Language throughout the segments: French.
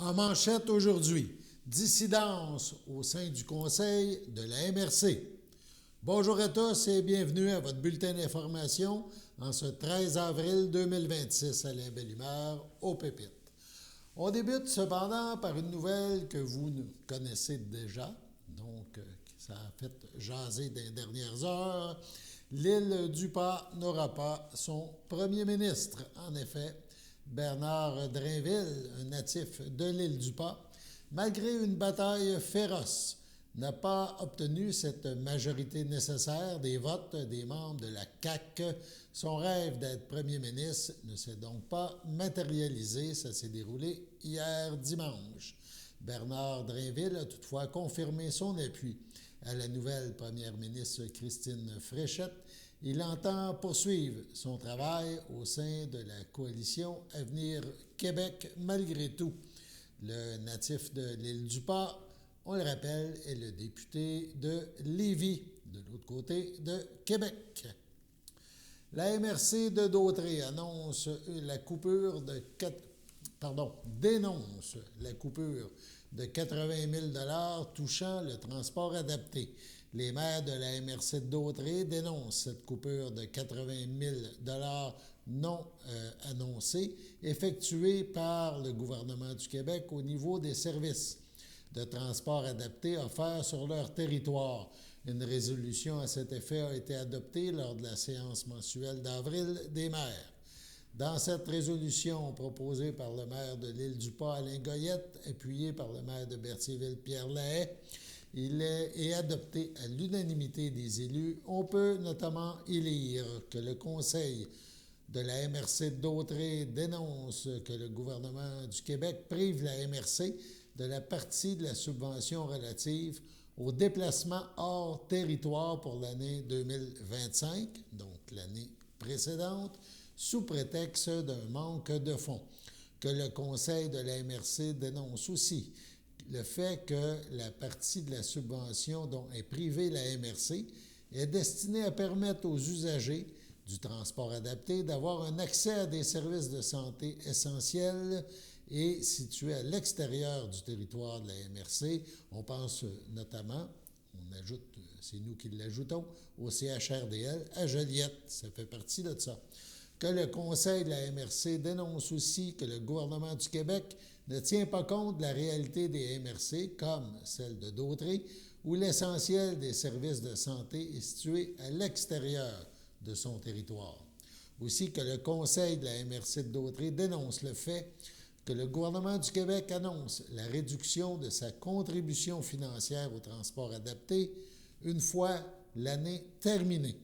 En manchette aujourd'hui, dissidence au sein du conseil de la MRC. Bonjour à tous et bienvenue à votre bulletin d'information en ce 13 avril 2026 à la belle humeur au Pépites. On débute cependant par une nouvelle que vous connaissez déjà, donc ça a fait jaser des dernières heures. L'île du Pas n'aura pas son premier ministre. En effet, Bernard Drainville, un natif de l'île du Pas, malgré une bataille féroce, n'a pas obtenu cette majorité nécessaire des votes des membres de la CAQ. Son rêve d'être premier ministre ne s'est donc pas matérialisé. Ça s'est déroulé hier dimanche. Bernard Drainville a toutefois confirmé son appui à la nouvelle première ministre Christine Fréchette. Il entend poursuivre son travail au sein de la coalition Avenir Québec malgré tout. Le natif de l'île du Pas, on le rappelle, est le député de Lévis, de l'autre côté de Québec. La MRC de Dautrey dénonce la coupure de 80 000 $ touchant le transport adapté. Les maires de la MRC de Dautrey dénoncent cette coupure de 80 000 $ non annoncée effectuée par le gouvernement du Québec au niveau des services de transport adapté offerts sur leur territoire. Une résolution à cet effet a été adoptée lors de la séance mensuelle d'avril des maires. Dans cette résolution proposée par le maire de l'île du Pas, Alain Goyette, appuyé par le maire de Berthierville, Pierre Lahaye, et adopté à l'unanimité des élus, on peut notamment y lire que le conseil de la MRC de Dautrey dénonce que le gouvernement du Québec prive la MRC de la partie de la subvention relative aux déplacements hors territoire pour l'année 2025, donc l'année précédente, sous prétexte d'un manque de fonds. Que le conseil de la MRC dénonce aussi le fait que la partie de la subvention dont est privée la MRC est destinée à permettre aux usagers du transport adapté d'avoir un accès à des services de santé essentiels et situés à l'extérieur du territoire de la MRC. On pense notamment, c'est nous qui l'ajoutons, au CHRDL à Joliette. Ça fait partie de ça. Que le conseil de la MRC dénonce aussi que le gouvernement du Québec ne tient pas compte de la réalité des MRC, comme celle de Dautrey, où l'essentiel des services de santé est situé à l'extérieur de son territoire. Aussi que le conseil de la MRC de Dautrey dénonce le fait que le gouvernement du Québec annonce la réduction de sa contribution financière au transport adapté une fois l'année terminée.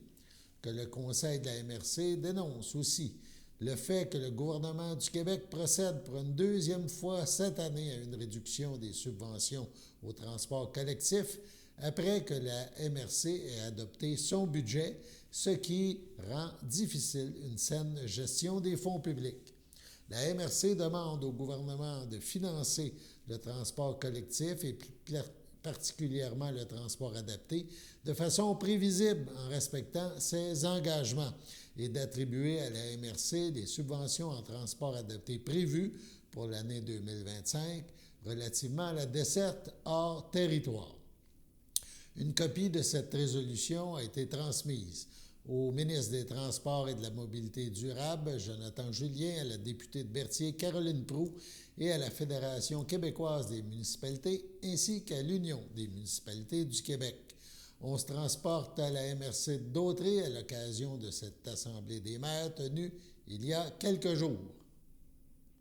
Que le conseil de la MRC dénonce aussi le fait que le gouvernement du Québec procède pour une deuxième fois cette année à une réduction des subventions au transport collectif après que la MRC ait adopté son budget, ce qui rend difficile une saine gestion des fonds publics. La MRC demande au gouvernement de financer le transport collectif et plus particulièrement le transport adapté, de façon prévisible en respectant ses engagements et d'attribuer à la MRC les subventions en transport adapté prévues pour l'année 2025 relativement à la desserte hors territoire. Une copie de cette résolution a été transmise au ministre des Transports et de la Mobilité durable, Jonathan Julien, à la députée de Berthier, Caroline Proulx, et à la Fédération québécoise des municipalités, ainsi qu'à l'Union des municipalités du Québec. On se transporte à la MRC de Dautrey à l'occasion de cette Assemblée des maires tenue il y a quelques jours.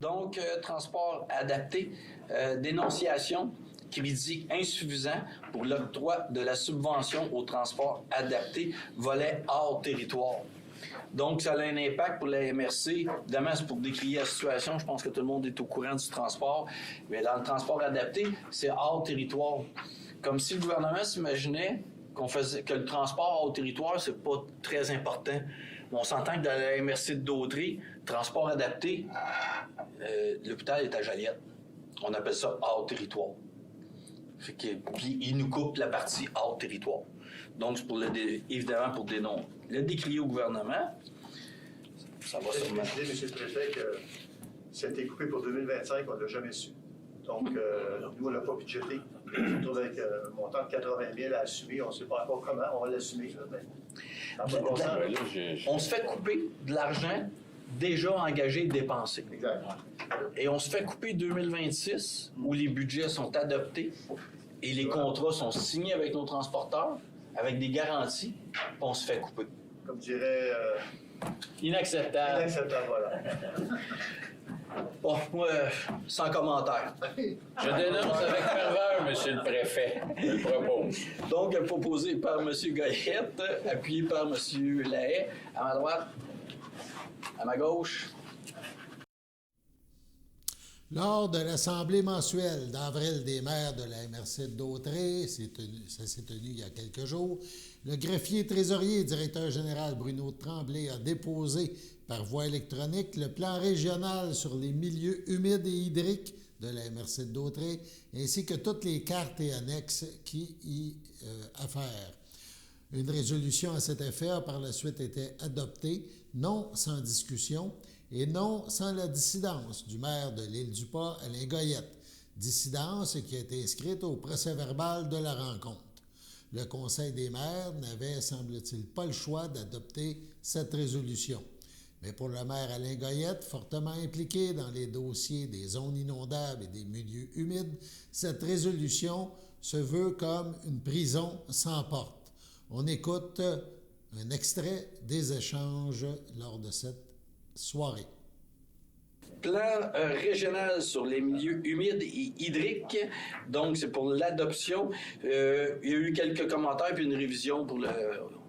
Donc, transport adapté, dénonciation, crédit insuffisant pour l'octroi de la subvention au transport adapté, volet hors territoire. Donc, ça a un impact pour la MRC. Évidemment, c'est pour décrire la situation. Je pense que tout le monde est au courant du transport. Mais dans le transport adapté, c'est hors territoire. Comme si le gouvernement s'imaginait que le transport hors territoire, c'est pas très important. On s'entend que dans la MRC de Dautrey, transport adapté, l'hôpital est à Joliette. On appelle ça hors territoire. Puis ils nous coupent la partie hors territoire. Donc, c'est évidemment pour le décrier au gouvernement. Ça va sûrement. Vous avez décidé, M. le Préfet, que ça a été coupé pour 2025, on ne l'a jamais su. Donc, nous, on n'a pas budgété. On se retrouve avec un montant de 80 000 à assumer. On ne sait pas encore comment on va l'assumer. On se fait couper de l'argent déjà engagé et dépensé. Exact. Et on se fait couper 2026, où les budgets sont adoptés et les contrats sont signés avec nos transporteurs, avec des garanties, puis on se fait couper. Comme dirait... Inacceptable. Inacceptable, voilà. Bon, moi, sans commentaire. Je dénonce avec ferveur, Monsieur le Préfet. Je propose. Donc, proposé par M. Goyette, appuyé par M. Lahaye. À ma droite, à ma gauche. Lors de l'Assemblée mensuelle d'avril des maires de la MRC de Dautrey, ça s'est tenu il y a quelques jours, le greffier trésorier et directeur général Bruno Tremblay a déposé par voie électronique le plan régional sur les milieux humides et hydriques de la MRC de Dautrey, ainsi que toutes les cartes et annexes qui y affèrent. Une résolution à cet effet a par la suite été adoptée, non sans discussion, et non sans la dissidence du maire de l'Île-du-Pas, Alain Goyette, dissidence qui a été inscrite au procès-verbal de la rencontre. Le Conseil des maires n'avait, semble-t-il, pas le choix d'adopter cette résolution. Mais pour le maire Alain Goyette, fortement impliqué dans les dossiers des zones inondables et des milieux humides, cette résolution se veut comme une prison sans porte. On écoute un extrait des échanges lors de cette soirée. Plan régional sur les milieux humides et hydriques. Donc, c'est pour l'adoption. Il y a eu quelques commentaires puis une révision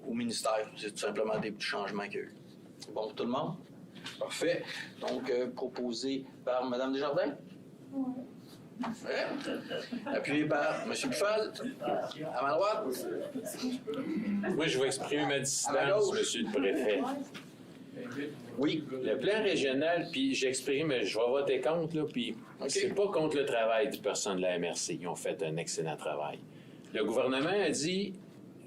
au ministère. C'est tout simplement des petits changements qu'il y a eu. C'est bon pour tout le monde? Parfait. Donc, proposé par Mme Desjardins? Oui. Parfait. Appuyé par M. Buffal. À ma droite. Moi, je vais exprimer ma dissidence, Monsieur le Préfet. Oui. Le plan régional, puis j'exprime, je vais voter contre, là, puis c'est pas contre le travail des personnes de la MRC. Ils ont fait un excellent travail. Le gouvernement a dit,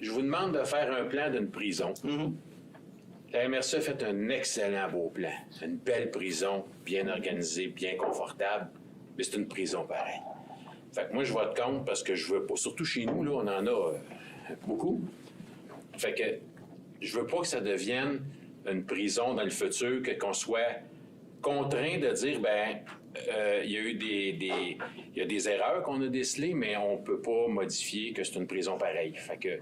je vous demande de faire un plan d'une prison. Mm-hmm. La MRC a fait un excellent beau plan. Une belle prison, bien organisée, bien confortable, mais c'est une prison pareille. Fait que moi, je vote contre parce que je veux pas, surtout chez nous, là, on en a beaucoup. Fait que je veux pas que ça devienne une prison dans le futur, qu'on soit contraint de dire, il y a eu il y a des erreurs qu'on a décelées, mais on peut pas modifier que c'est une prison pareille. Fait que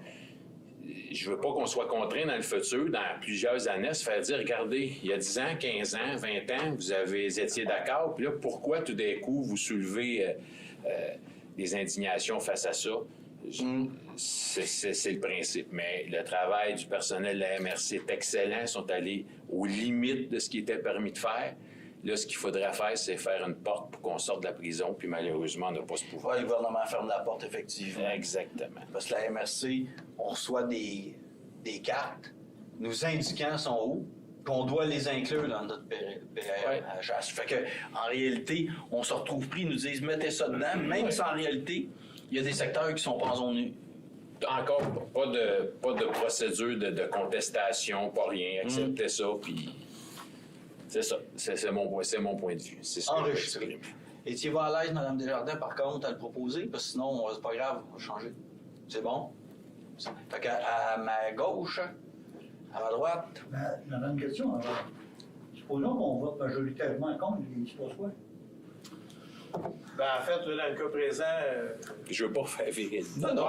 je veux pas qu'on soit contraint dans le futur, dans plusieurs années, se faire dire, regardez, il y a 10 ans, 15 ans, 20 ans, vous étiez d'accord, puis là, pourquoi tout d'un coup vous soulevez des indignations face à ça? C'est le principe. Mais le travail du personnel de la MRC est excellent. Ils sont allés aux limites de ce qui était permis de faire. Là, ce qu'il faudrait faire, c'est faire une porte pour qu'on sorte de la prison, puis malheureusement, on n'a pas ce pouvoir. Ouais, le gouvernement ferme la porte, effectivement. Exactement. Parce que la MRC, on reçoit des cartes nous indiquant son où, puis on doit les inclure dans notre PRHS. Fait que, en réalité, on se retrouve pris, ils nous disent, mettez ça dedans, même si en réalité, il y a des secteurs qui sont pas en zone nue. Encore pas de procédure de contestation, pas rien. Acceptez ça, puis c'est ça. C'est mon point de vue. C'est ce enregistré. Étiez-vous à l'aise, Mme Desjardins, par contre, à le proposer? Parce que sinon, c'est pas grave, on va changer. C'est bon? Fait qu'à ma gauche, à ma droite... Madame, question. Supposons qu'on vote majoritairement contre, il se passe quoi? En fait, là, dans le cas présent... Je veux pas faire virer. Non.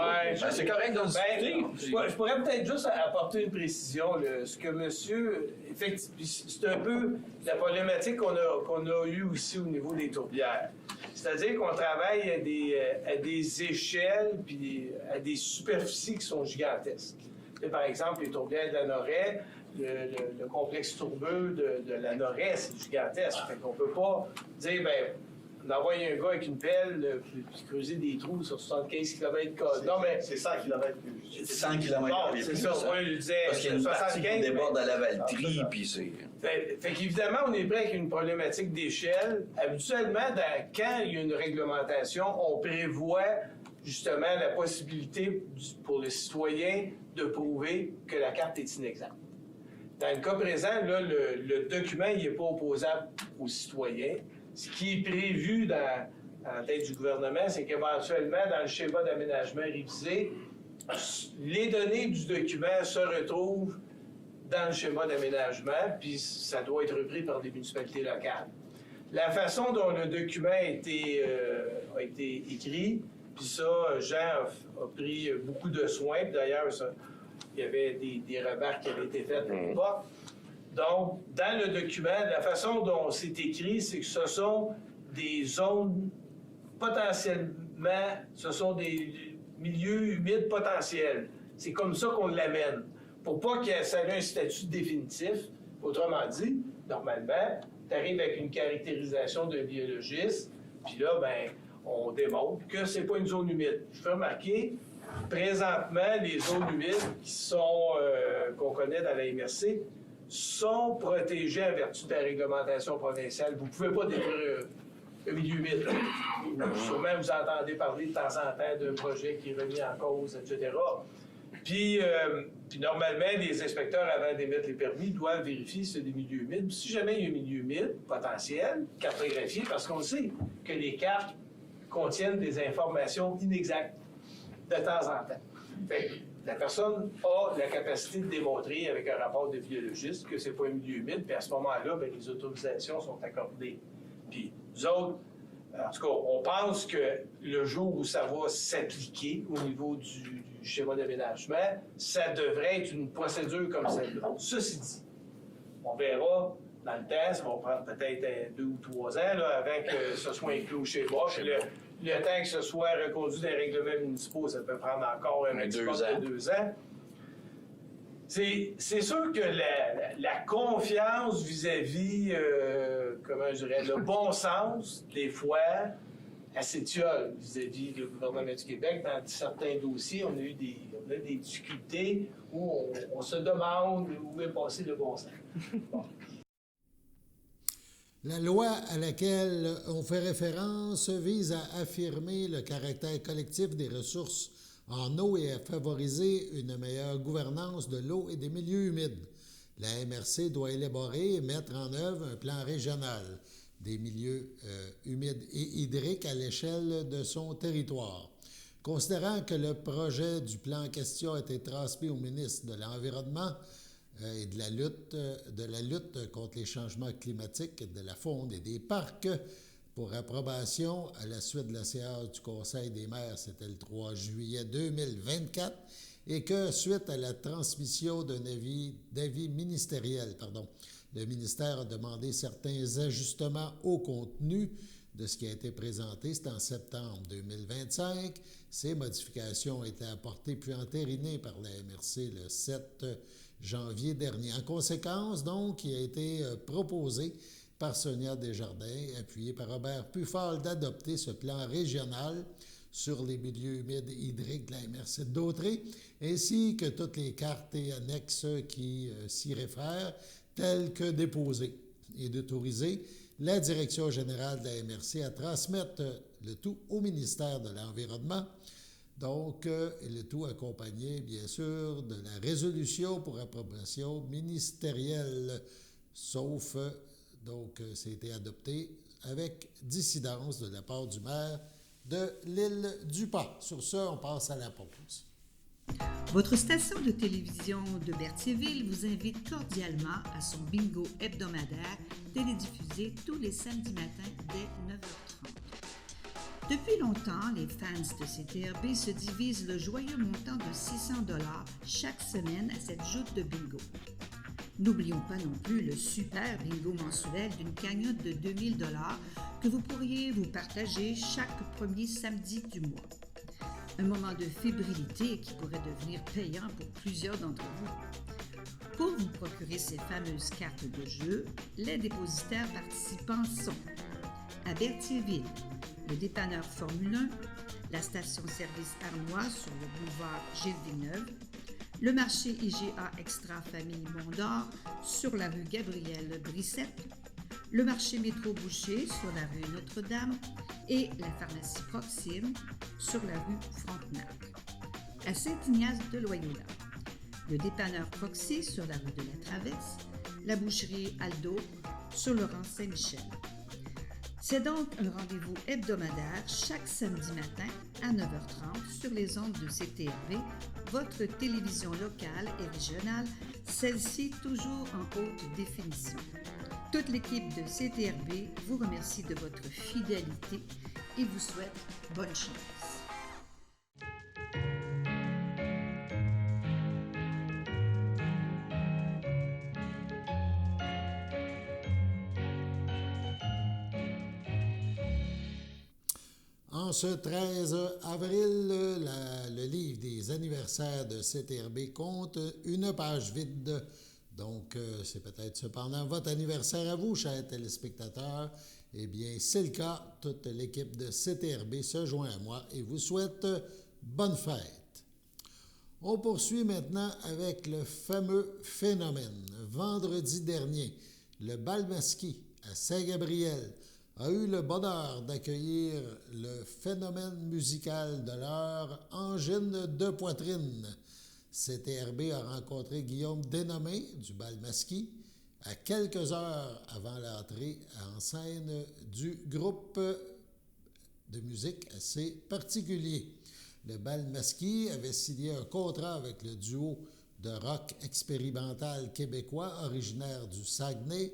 C'est correct de discuter. Je pourrais peut-être juste apporter une précision. Ce que monsieur... Effectivement, c'est un peu la problématique qu'on a eue aussi au niveau des tourbières. C'est-à-dire qu'on travaille à des échelles puis à des superficies qui sont gigantesques. Et par exemple, les tourbières de la Noret, le complexe tourbeux de la Noret, c'est gigantesque. Fait qu'on peut pas dire, d'envoyer un gars avec une pelle puis creuser des trous sur 75 km. Non, mais... C'est 100 km. C'est 100 km. Non, c'est ça. Moi, je disais... Parce qu'il y a une partie qui déborde à la Valtrie, puis c'est... Fait qu'évidemment, on est prêt avec une problématique d'échelle. Habituellement, quand il y a une réglementation, on prévoit justement la possibilité pour le citoyen de prouver que la carte est inexacte. Dans le cas présent, là, le document n'est pas opposable aux citoyens. Ce qui est prévu en tête du gouvernement, c'est qu'éventuellement, dans le schéma d'aménagement révisé, les données du document se retrouvent dans le schéma d'aménagement, puis ça doit être repris par des municipalités locales. La façon dont le document a été écrit, puis ça, Jean a pris beaucoup de soins, puis d'ailleurs, il y avait des remarques qui avaient été faites à l'époque. Donc, dans le document, la façon dont c'est écrit, c'est que ce sont des zones potentiellement, ce sont des milieux humides potentiels. C'est comme ça qu'on l'amène. Pour pas que ça ait un statut définitif, autrement dit, normalement, tu arrives avec une caractérisation d'un biologiste, puis là, ben, on démontre que c'est pas une zone humide. Je fais remarquer, présentement, les zones humides qui sont, qu'on connaît dans la MRC, sont protégées en vertu de la réglementation provinciale. Vous ne pouvez pas détruire un milieu humide. Sûrement, vous entendez parler de temps en temps d'un projet qui est remis en cause, etc. Puis normalement, les inspecteurs, avant d'émettre les permis, doivent vérifier si c'est des milieux humides. Si jamais il y a un milieu humide potentiel, cartographié, parce qu'on sait que les cartes contiennent des informations inexactes de temps en temps. Fait que la personne a la capacité de démontrer avec un rapport de biologiste que c'est pas un milieu humide, puis à ce moment-là, bien, les autorisations sont accordées. Puis nous autres, en tout cas, on pense que le jour où ça va s'appliquer au niveau du schéma d'aménagement, ça devrait être une procédure comme celle-là. Ceci dit, on verra dans le temps, ça va prendre peut-être 2 ou 3 ans là, avant que ce soit inclus au schéma. Puis le temps que ce soit reconduit dans les règlements municipaux, ça peut prendre encore un maximum de 2 ans. C'est sûr que la confiance vis-à-vis, comment je dirais, le bon sens, des fois, elle s'étiole vis-à-vis du gouvernement du Québec. Dans certains dossiers, on a eu des difficultés où on se demande où est passé le bon sens. Bon. La loi à laquelle on fait référence vise à affirmer le caractère collectif des ressources en eau et à favoriser une meilleure gouvernance de l'eau et des milieux humides. La MRC doit élaborer et mettre en œuvre un plan régional des milieux humides et hydriques à l'échelle de son territoire. Considérant que le projet du plan en question a été transmis au ministre de l'Environnement et de la lutte contre les changements climatiques, de la faune et des parcs, pour approbation à la suite de la séance du Conseil des maires, c'était le 3 juillet 2024, et que suite à la transmission d'un d'avis ministériel, le ministère a demandé certains ajustements au contenu de ce qui a été présenté. C'est en septembre 2025. Ces modifications ont été apportées puis entérinées par la MRC le 7 janvier dernier. En conséquence, donc, il a été proposé par Sonia Desjardins, appuyé par Robert Pufol, d'adopter ce plan régional sur les milieux humides et hydriques de la MRC de Dautrey, ainsi que toutes les cartes et annexes qui s'y réfèrent, telles que déposées, et d'autoriser la Direction générale de la MRC à transmettre le tout au ministère de l'Environnement. Donc, le tout accompagné, bien sûr, de la résolution pour approbation ministérielle, sauf, donc, c'était adopté avec dissidence de la part du maire de l'île du Pas. Sur ce, on passe à la pause. Votre station de télévision de Berthierville vous invite cordialement à son bingo hebdomadaire télédiffusé tous les samedis matins dès 9h30. Depuis longtemps, les fans de CTRB se divisent le joyeux montant de 600 $ chaque semaine à cette joute de bingo. N'oublions pas non plus le super bingo mensuel d'une cagnotte de 2000 $ que vous pourriez vous partager chaque premier samedi du mois. Un moment de fébrilité qui pourrait devenir payant pour plusieurs d'entre vous. Pour vous procurer ces fameuses cartes de jeu, les dépositaires participants sont à Berthierville, le dépanneur Formule 1, la station-service Arnois sur le boulevard Gilles-Villeneuve, le marché IGA Extra Famille Mont-d'Or sur la rue Gabrielle-Brissette, le marché Métro Boucher sur la rue Notre-Dame et la pharmacie Proxime sur la rue Frontenac. À Saint-Ignace de Loyola, le dépanneur Proxy sur la rue de la Traverse, la boucherie Aldo sur le rang Saint-Michel. C'est donc un rendez-vous hebdomadaire chaque samedi matin à 9h30 sur les ondes de CTRB, votre télévision locale et régionale, celle-ci toujours en haute définition. Toute l'équipe de CTRB vous remercie de votre fidélité et vous souhaite bonne chance. En ce 13 avril, le livre des anniversaires de CTRB compte une page vide. Donc, c'est peut-être cependant votre anniversaire à vous, chers téléspectateurs. Eh bien, c'est le cas. Toute l'équipe de CTRB se joint à moi et vous souhaite bonne fête. On poursuit maintenant avec le fameux phénomène. Vendredi dernier, le bal masqué à Saint-Gabriel a eu le bonheur d'accueillir le phénomène musical de l'heure, Angine de poitrine. CTRB a rencontré Guillaume Dénommé du bal masqué à quelques heures avant l'entrée en scène du groupe de musique assez particulier. Le bal masqué avait signé un contrat avec le duo de rock expérimental québécois originaire du Saguenay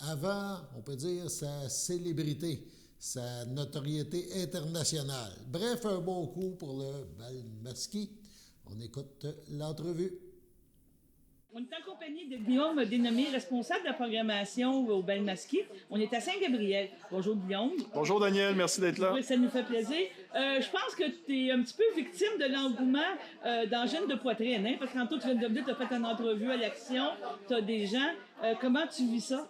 avant, on peut dire, sa célébrité, sa notoriété internationale. Bref, un bon coup pour le bal masqué. On écoute l'entrevue. On est en compagnie de Guillaume Dénommé, responsable de la programmation au bal masqué. On est à Saint-Gabriel. Bonjour Guillaume. Bonjour Daniel, merci d'être là. Oui, ça nous fait plaisir. Je pense que tu es un petit peu victime de l'engouement d'angine de poitrine, hein? Parce que tantôt, tu viens de dire que tu as fait une entrevue à l'Action, tu as des gens. Comment tu vis ça?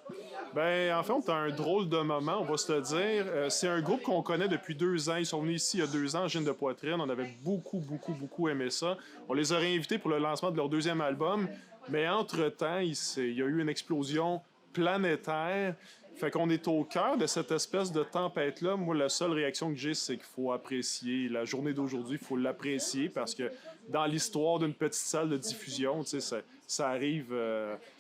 Ben, en fait, on a un drôle de moment, on va se le dire. C'est un groupe qu'on connaît depuis 2 ans. Ils sont venus ici il y a 2 ans, Angine de poitrine. On avait beaucoup aimé ça. On les a réinvités pour le lancement de leur 2e album. Mais entre-temps, il y a eu une explosion planétaire. Fait qu'on est au cœur de cette espèce de tempête-là. Moi, la seule réaction que j'ai, c'est qu'il faut apprécier la journée d'aujourd'hui. Il faut l'apprécier parce que dans l'histoire d'une petite salle de diffusion, tu sais, ça arrive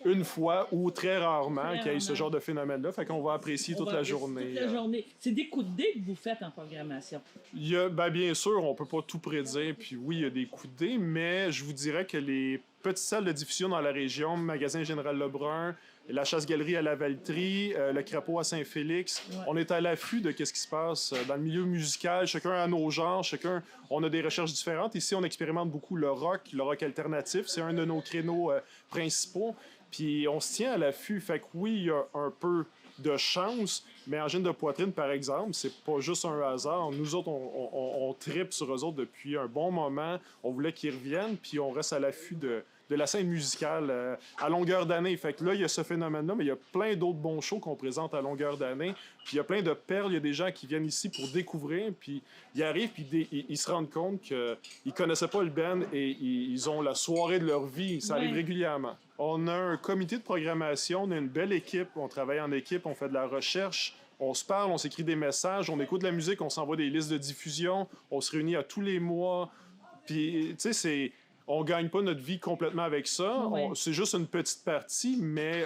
une fois ou très rarement qu'il y ait ce genre de phénomène-là. Fait qu'on va apprécier toute la journée. Toute la journée. C'est des coups de dé que vous faites en programmation. Bien sûr, on peut pas tout prédire. Puis oui, il y a des coups de dé, mais je vous dirais que les petites salles de diffusion dans la région, Magasin Général Lebrun, la Chasse-Galerie à la Valtrie, le Crapaud à Saint-Félix. Ouais. On est à l'affût de ce qui se passe dans le milieu musical. Chacun a nos genres, on a des recherches différentes. Ici, on expérimente beaucoup le rock alternatif. C'est un de nos créneaux principaux. Puis on se tient à l'affût. Fait que oui, il y a un peu de chance, mais Angine de poitrine, par exemple, c'est pas juste un hasard. Nous autres, on tripe sur eux autres depuis un bon moment. On voulait qu'ils reviennent, puis on reste à l'affût de la scène musicale à longueur d'année. Fait que là, il y a ce phénomène-là, mais il y a plein d'autres bons shows qu'on présente à longueur d'année. Puis il y a plein de perles. Il y a des gens qui viennent ici pour découvrir, puis ils arrivent, puis ils se rendent compte qu'ils connaissaient pas le band et ils ont la soirée de leur vie. Ça arrive régulièrement. On a un comité de programmation, on a une belle équipe, on travaille en équipe, on fait de la recherche, on se parle, on s'écrit des messages, on écoute de la musique, on s'envoie des listes de diffusion, on se réunit à tous les mois. Puis, tu sais, on gagne pas notre vie complètement avec ça. Oui. C'est juste une petite partie, mais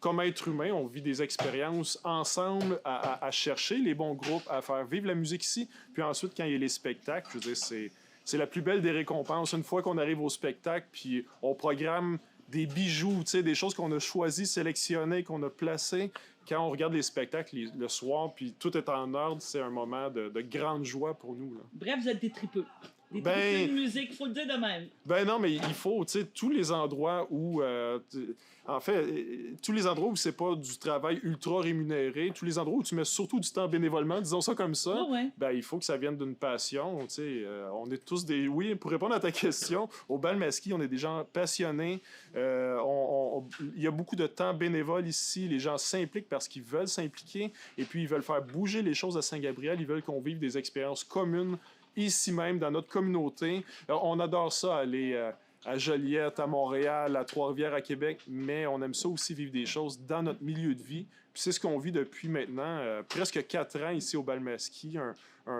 comme être humain, on vit des expériences ensemble à chercher les bons groupes, à faire vivre la musique ici. Puis ensuite, quand il y a les spectacles, je veux dire, c'est la plus belle des récompenses. Une fois qu'on arrive au spectacle, puis on programme des bijoux, des choses qu'on a choisies, sélectionnées, qu'on a placées. Quand on regarde les spectacles le soir, puis tout est en ordre, c'est un moment de grande joie pour nous. Là. Bref, vous êtes des tripeux. Des tripeux de musique, il faut le dire de même. Ben non, mais il faut, tous les endroits où... en fait, tous les endroits où c'est pas du travail ultra rémunéré, tous les endroits où tu mets surtout du temps bénévolement, disons ça comme ça, ben il faut que ça vienne d'une passion, on est tous des... Oui, pour répondre à ta question, au bal masqué, on est des gens passionnés, il y a beaucoup de temps bénévole ici, les gens s'impliquent parce qu'ils veulent s'impliquer, et puis ils veulent faire bouger les choses à Saint-Gabriel, ils veulent qu'on vive des expériences communes ici même, dans notre communauté. On adore ça, aller à Joliette, à Montréal, à Trois-Rivières, à Québec, mais on aime ça aussi vivre des choses dans notre milieu de vie. Puis c'est ce qu'on vit depuis maintenant presque 4 ans ici au bal masqué.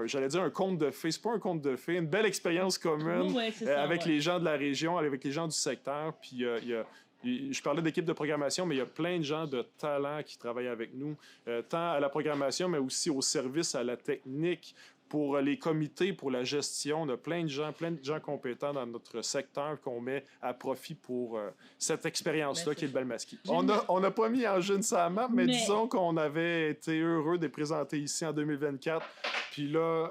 J'allais dire un conte de fées. C'est pas un conte de fées, une belle expérience commune avec les gens de la région, avec les gens du secteur. Puis il je parlais d'équipe de programmation, mais il y a plein de gens de talent qui travaillent avec nous, tant à la programmation, mais aussi au service, à la technique, pour les comités, pour la gestion. On a plein de gens compétents dans notre secteur qu'on met à profit pour cette expérience-là qui est le Balmaski. On n'a pas mis en jeune sa map, mais disons qu'on avait été heureux de les présenter ici en 2024. Puis là,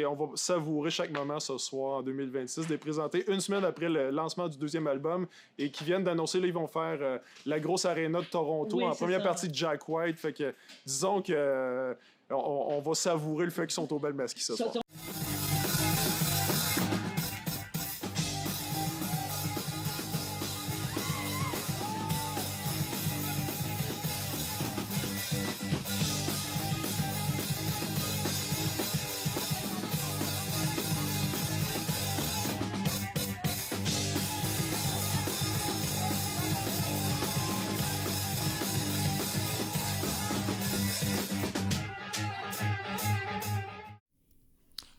on va savourer chaque moment ce soir en 2026, de les présenter une semaine après le lancement du deuxième album et qui viennent d'annoncer, là, ils vont faire la grosse aréna de Toronto en première partie de Jack White. Fait que disons que on va savourer le fait qu'ils sont au Balmaski ce soir.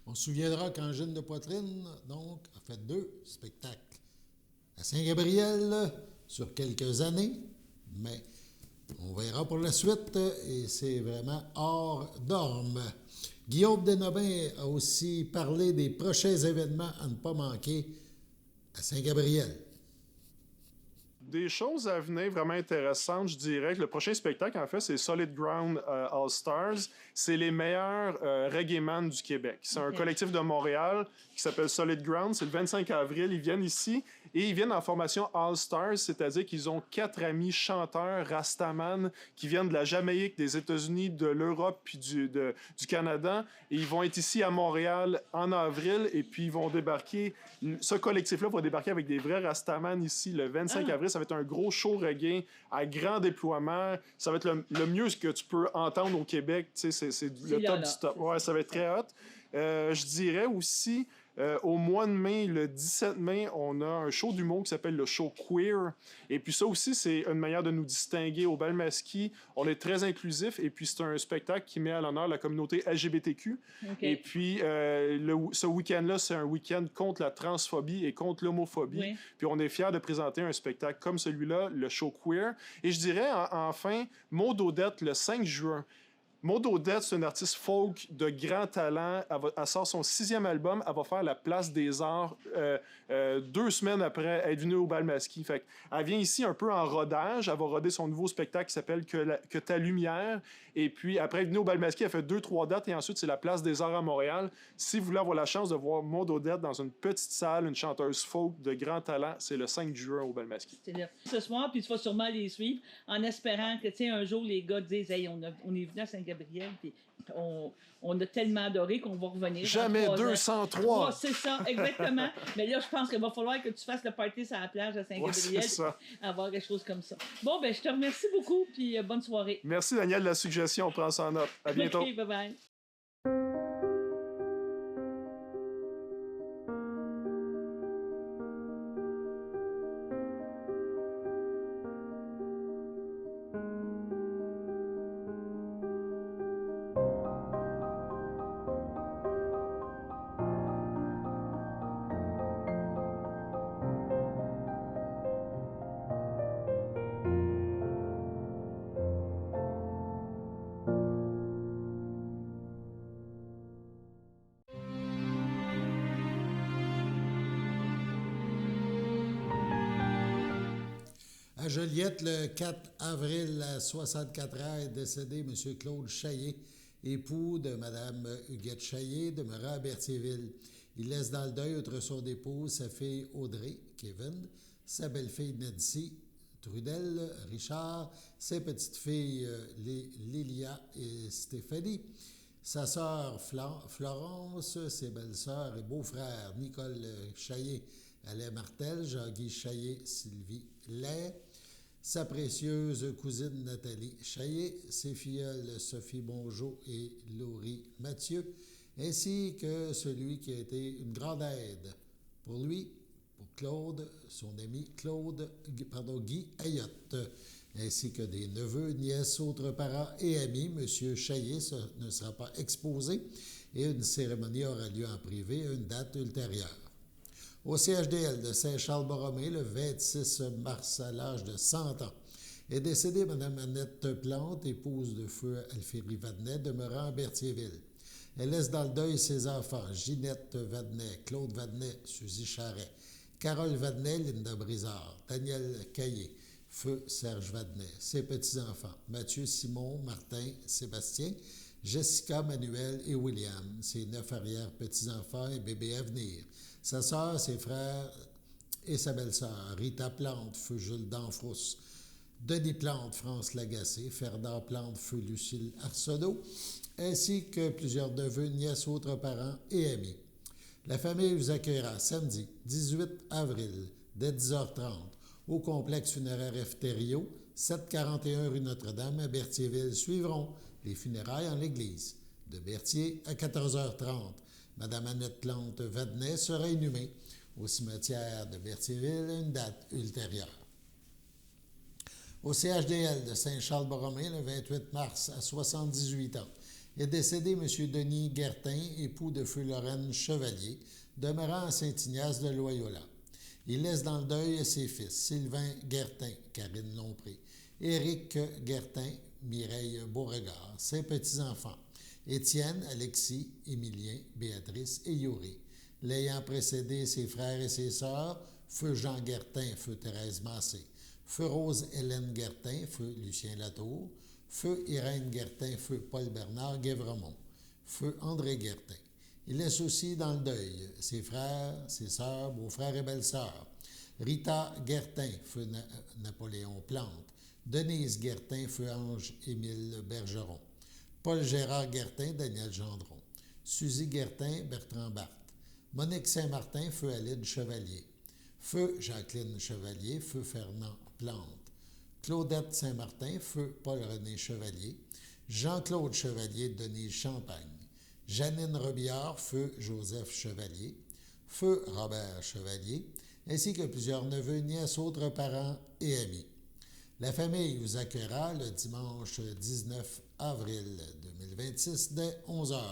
On se souviendra qu'Angine de Poitrine, donc, a fait 2 spectacles à Saint-Gabriel sur quelques années, mais on verra pour la suite et c'est vraiment hors norme. Guillaume Desnobins a aussi parlé des prochains événements à ne pas manquer à Saint-Gabriel. Des choses à venir vraiment intéressantes, je dirais que le prochain spectacle, en fait, c'est Solid Ground All Stars. C'est les meilleurs reggaeman du Québec. C'est un collectif de Montréal qui s'appelle Solid Ground. C'est le 25 avril. Ils viennent ici et ils viennent en formation All Stars, c'est-à-dire qu'ils ont 4 amis chanteurs rastaman qui viennent de la Jamaïque, des États-Unis, de l'Europe puis du Canada. Et ils vont être ici à Montréal en avril et puis ils vont débarquer. Ce collectif-là va débarquer avec des vrais rastaman ici le 25 avril. Ça va être un gros show reggae à grand déploiement. Ça va être le mieux que tu peux entendre au Québec. C'est le top du top. Ouais, ça va être très hot. Je dirais aussi, au mois de mai, le 17 mai, on a un show d'humour qui s'appelle le show Queer. Et puis ça aussi, c'est une manière de nous distinguer au Balmaski. On est très inclusif et puis c'est un spectacle qui met à l'honneur la communauté LGBTQ. Et puis ce week-end-là, c'est un week-end contre la transphobie et contre l'homophobie. Oui. Puis on est fiers de présenter un spectacle comme celui-là, le show Queer. Et je dirais enfin, Maud Odette, le 5 juin. Maud Odette, c'est une artiste folk de grand talent. Elle sort son 6e album. Elle va faire la Place des Arts 2 semaines après être venue au Balmaski. Fait elle vient ici un peu en rodage. Elle va roder son nouveau spectacle qui s'appelle Que ta lumière. Et puis, après être venue au Balmaski, elle fait 2-3 dates. Et ensuite, c'est la Place des Arts à Montréal. Si vous voulez avoir la chance de voir Maud Odette dans une petite salle, une chanteuse folk de grand talent, c'est le 5 juin au Balmaski. C'est là. Ce soir, puis tu vas sûrement les suivre en espérant que, tu sais, un jour, les gars disent « Hey, on est venu à Saint-Gabriel, puis on a tellement adoré qu'on va revenir. » Jamais 203! C'est ça, exactement. Mais là, je pense qu'il va falloir que tu fasses le party sur la plage à Saint-Gabriel. C'est ça. Avoir quelque chose comme ça. Bon, ben je te remercie beaucoup, puis bonne soirée. Merci, Daniel, de la suggestion. On prend ça en note. À bientôt. OK, bye-bye. À Joliette, le 4 avril, à 64 ans, est décédé M. Claude Chaillé, époux de Mme Huguette Chaillé, demeurant à Berthierville. Il laisse dans le deuil, outre son épouse, sa fille Audrey, Kevin, sa belle-fille Nancy, Trudel, Richard, ses petites-filles Lilia et Stéphanie, sa sœur Florence, ses belles-sœurs et beaux-frères Nicole Chaillé, Alain Martel, Jean-Guy Chaillé, Sylvie Lair, sa précieuse cousine Nathalie Chaillé, ses filleules Sophie Bonjot et Laurie Mathieu, ainsi que celui qui a été une grande aide pour lui, pour Claude, son ami Guy Ayotte, ainsi que des neveux, nièces, autres parents et amis. M. Chaillé ne sera pas exposé et une cérémonie aura lieu en privé à une date ultérieure. Au CHDL de Saint-Charles-Borromée, le 26 mars, à l'âge de 100 ans, est décédée Mme Annette Plante, épouse de feu Alphérie Vadnet, demeurant à Berthierville. Elle laisse dans le deuil ses enfants, Ginette Vadnet, Claude Vadnet, Suzy Charret, Carole Vadnet, Linda Brizard, Daniel Caillé, feu Serge Vadnet, ses petits-enfants, Mathieu, Simon, Martin, Sébastien, Jessica, Manuel et William, ses 9 arrière-petits-enfants et bébés à venir, sa sœur, ses frères et sa belle-sœur, Rita Plante, feu Jules Danfrousse, Denis Plante, France Lagacé, Ferdinand Plante, feu Lucille Arsenault, ainsi que plusieurs neveux, nièces, autres parents et amis. La famille vous accueillera samedi 18 avril dès 10h30 au complexe funéraire F. Thériault, 741 rue Notre-Dame à Berthierville. Suivront les funérailles en l'église de Berthier à 14h30. Madame Annette Plante Vadnet sera inhumée au cimetière de Berthierville à une date ultérieure. Au CHDL de Saint-Charles-Borromée, le 28 mars, à 78 ans, est décédé M. Denis Guertin, époux de feu Lorraine Chevalier, demeurant à Saint-Ignace de Loyola. Il laisse dans le deuil ses fils, Sylvain Guertin, Karine Lompré, Éric Guertin, Mireille Beauregard, ses petits-enfants, Étienne, Alexis, Émilien, Béatrice et Yuri. L'ayant précédé, ses frères et ses sœurs, feu Jean Guertin, feu Thérèse Massé, feu Rose Hélène Guertin, feu Lucien Latour, feu Irène Guertin, feu Paul-Bernard Guévremont, feu André Guertin. Il laisse aussi dans le deuil ses frères, ses sœurs, beaux-frères et belles-sœurs. Rita Guertin, feu Napoléon Plante, Denise Guertin, feu Ange-Émile Bergeron, Paul Gérard Guertin, Daniel Gendron, Suzy Guertin, Bertrand Barthes, Monique Saint-Martin, feu Alide Chevalier, feu Jacqueline Chevalier, feu Fernand Plante, Claudette Saint-Martin, feu Paul-René Chevalier, Jean-Claude Chevalier, Denise Champagne, Janine Robillard, feu Joseph Chevalier, feu Robert Chevalier, ainsi que plusieurs neveux, nièces, autres parents et amis. La famille vous accueillera le dimanche 19 avril 2026 dès 11h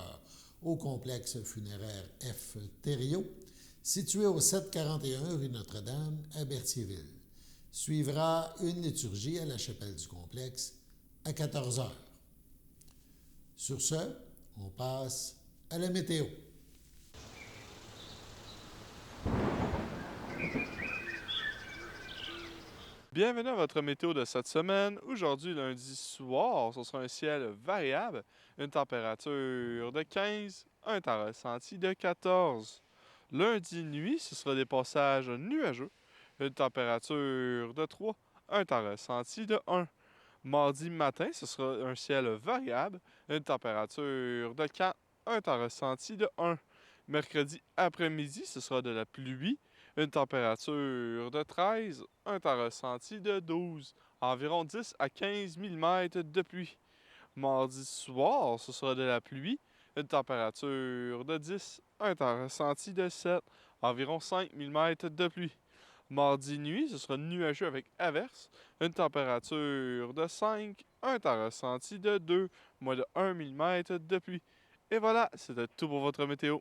au complexe funéraire F. Thériault, situé au 741 rue Notre-Dame à Berthierville. Suivra une liturgie à la chapelle du complexe à 14h. Sur ce, on passe à la météo. Bienvenue à votre météo de cette semaine. Aujourd'hui, lundi soir, ce sera un ciel variable, une température de 15, un temps ressenti de 14. Lundi nuit, ce sera des passages nuageux, une température de 3, un temps ressenti de 1. Mardi matin, ce sera un ciel variable, une température de 4, un temps ressenti de 1. Mercredi après-midi, ce sera de la pluie, une température de 13, un temps ressenti de 12, environ 10 à 15 mm de pluie. Mardi soir, ce sera de la pluie, une température de 10, un temps ressenti de 7, environ 5 mm de pluie. Mardi nuit, ce sera nuageux avec averse, une température de 5, un temps ressenti de 2, moins de 1 mm de pluie. Et voilà, c'était tout pour votre météo.